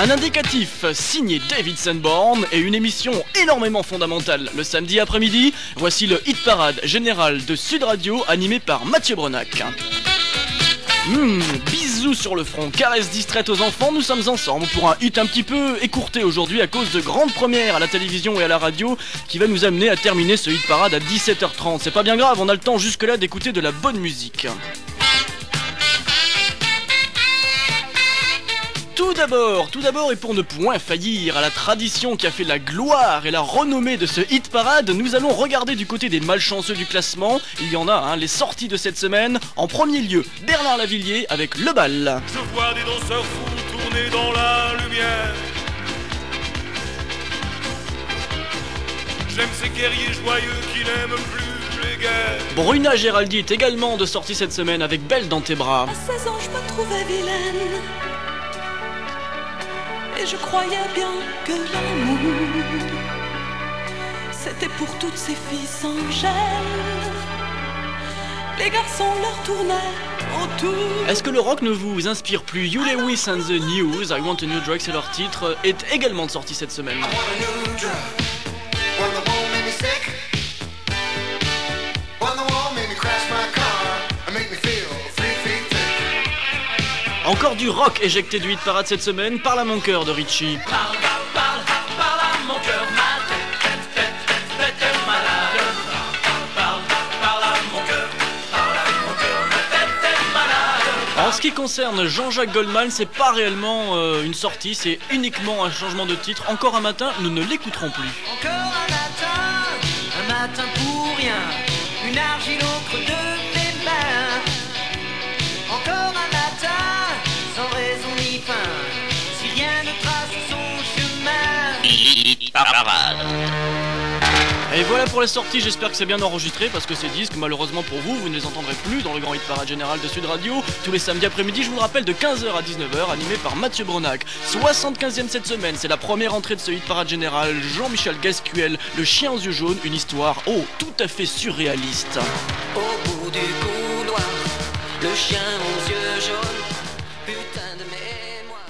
Un indicatif signé David Sanborn et une émission énormément fondamentale. Le samedi après-midi, voici le hit parade général de Sud Radio animé par Mathieu Brenac. Bisous sur le front, caresse distraite aux enfants, nous sommes ensemble pour un hit un petit peu écourté aujourd'hui à cause de grandes premières à la télévision et à la radio qui va nous amener à terminer ce hit parade à 17h30. C'est pas bien grave, on a le temps jusque là d'écouter de la bonne musique. Tout d'abord et pour ne point faillir à la tradition qui a fait la gloire et la renommée de ce hit parade, nous allons regarder du côté des malchanceux du classement. Il y en a, les sorties de cette semaine. En premier lieu, Bernard Lavilliers avec Le Bal. Je vois des danseurs fous tourner dans la lumière. J'aime ces guerriers joyeux qui n'aiment plus les guerres. Bruna Géraldi est également de sortie cette semaine avec Belle dans tes bras. À 16 ans, je me trouvais vilaine. Et je croyais bien que l'amour, c'était pour toutes ces filles sans gêne. Les garçons leur tournaient autour. Est-ce que le rock ne vous inspire plus? You Lewis and the News, I Want a New Drug, c'est leur titre, est également de sortie cette semaine. Encore du rock éjecté du hit parade cette semaine, Parle à mon cœur de Richie. Parle à mon cœur, ma tête est malade. Parle à mon cœur, ma tête est malade. En ce qui concerne Jean-Jacques Goldman, c'est pas réellement une sortie, c'est uniquement un changement de titre. Encore un matin, nous ne l'écouterons plus. Encore un matin pour rien, une argile au creux de mes mains. Encore un matin, sans raison ni fin, si rien ne trace son chemin. Et voilà pour les sorties, j'espère que c'est bien enregistré parce que ces disques, malheureusement pour vous, vous ne les entendrez plus dans le grand hit parade général de Sud Radio tous les samedis après-midi, je vous le rappelle, de 15h à 19h, animé par Mathieu Brenac. 75e cette semaine, c'est la première entrée de ce hit parade général. Jean-Michel Gascuel, Le chien aux yeux jaunes, une histoire, tout à fait surréaliste. Au bout du couloir, le chien aux yeux jaunes, putain de mémoire.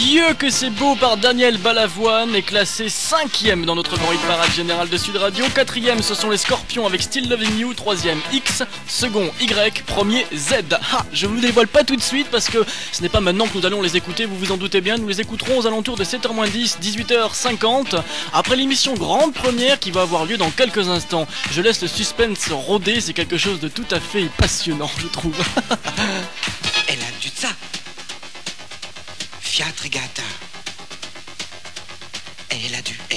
Dieu que c'est beau par Daniel Balavoine est classé 5e dans notre grand hit parade général de Sud Radio. 4e ce sont les Scorpions avec Still Loving You. 3e X, second Y, premier Z. Je vous dévoile pas tout de suite parce que ce n'est pas maintenant que nous allons les écouter, vous vous en doutez bien. Nous les écouterons aux alentours de 7h-10, 18h50 après l'émission Grande Première qui va avoir lieu dans quelques instants. Je laisse le suspense rôder, c'est quelque chose de tout à fait passionnant, je trouve. Elle a du ça. Fiat Regatta. Elle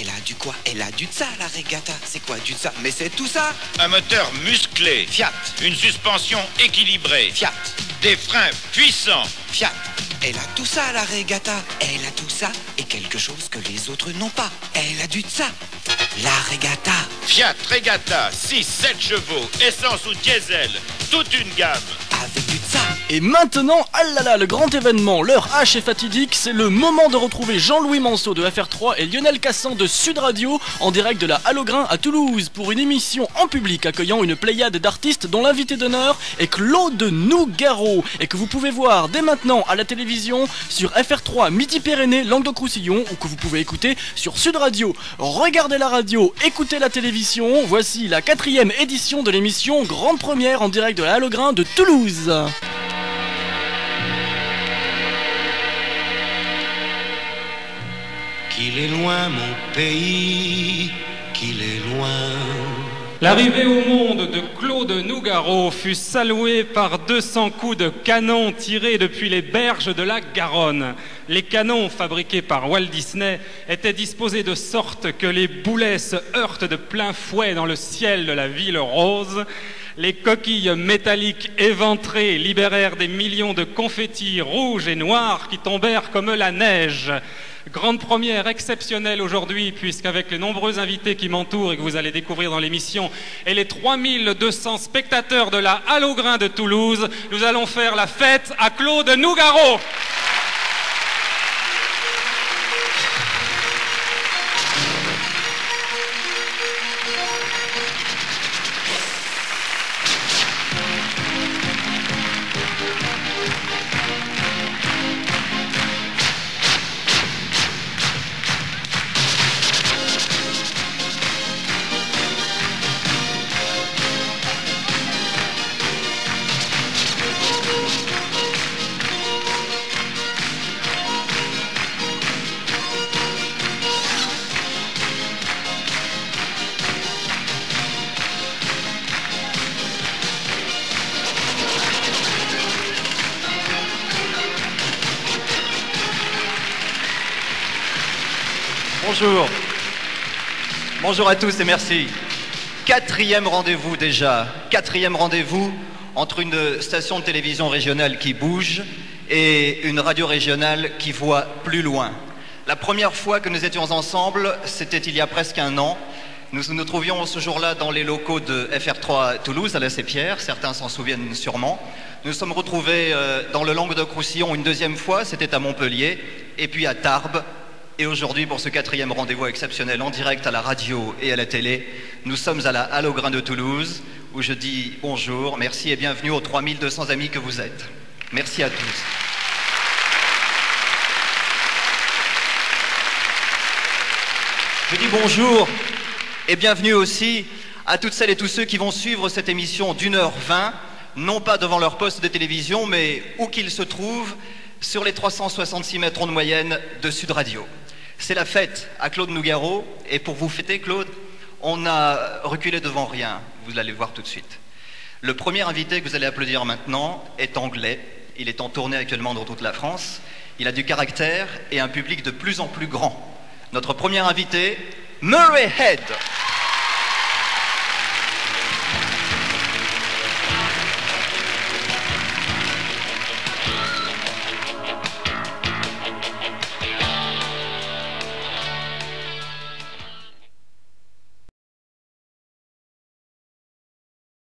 a du quoi? Elle a du ça, la Regatta. C'est quoi du ça? Mais c'est tout ça. Un moteur musclé. Fiat. Une suspension équilibrée. Fiat. Des freins puissants. Fiat. Elle a tout ça, la Regatta. Elle a tout ça et quelque chose que les autres n'ont pas. Elle a du ça. La Regatta. Fiat Regatta, 6-7 chevaux, essence ou diesel, toute une gamme. Avec du ça. Et maintenant, ah là là, le grand événement, l'heure H est fatidique, c'est le moment de retrouver Jean-Louis Manceau de FR3 et Lionel Cassan de Sud Radio en direct de la Halograin à Toulouse pour une émission en public accueillant une pléiade d'artistes dont l'invité d'honneur est Claude Nougaro et que vous pouvez voir dès maintenant à la télévision sur FR3 Midi-Pyrénées, Languedoc-Roussillon ou que vous pouvez écouter sur Sud Radio. Regardez la radio, écoutez la télévision, voici la 4e édition de l'émission Grande Première en direct de la Halograin de Toulouse. Qu'il est loin mon pays, qu'il est loin. L'arrivée au monde de Claude Nougaro fut saluée par 200 coups de canon tirés depuis les berges de la Garonne. Les canons, fabriqués par Walt Disney, étaient disposés de sorte que les boulets se heurtent de plein fouet dans le ciel de la ville rose. Les coquilles métalliques éventrées libérèrent des millions de confettis rouges et noirs qui tombèrent comme la neige. Grande première exceptionnelle aujourd'hui, puisqu'avec les nombreux invités qui m'entourent et que vous allez découvrir dans l'émission, et les 3200 spectateurs de la Halograin de Toulouse, nous allons faire la fête à Claude Nougaro. Bonjour. Bonjour à tous et merci. 4e rendez-vous déjà. 4e rendez-vous entre une station de télévision régionale qui bouge et une radio régionale qui voit plus loin. La première fois que nous étions ensemble, c'était il y a presque un an. Nous nous trouvions ce jour-là dans les locaux de FR3 à Toulouse, à la Sépierre. Certains s'en souviennent sûrement. Nous nous sommes retrouvés dans le Languedoc-Roussillon une deuxième fois, c'était à Montpellier, et puis à Tarbes. Et aujourd'hui, pour ce 4e rendez-vous exceptionnel en direct à la radio et à la télé, nous sommes à la Halle au Grain de Toulouse, où je dis bonjour, merci et bienvenue aux 3200 amis que vous êtes. Merci à tous. Je dis bonjour et bienvenue aussi à toutes celles et tous ceux qui vont suivre cette émission d'1h20, non pas devant leur poste de télévision, mais où qu'ils se trouvent, sur les 366 mètres de moyenne de Sud Radio. C'est la fête à Claude Nougaro, et pour vous fêter, Claude, on a reculé devant rien, vous allez voir tout de suite. Le premier invité que vous allez applaudir maintenant est anglais, il est en tournée actuellement dans toute la France, il a du caractère et un public de plus en plus grand. Notre premier invité, Murray Head.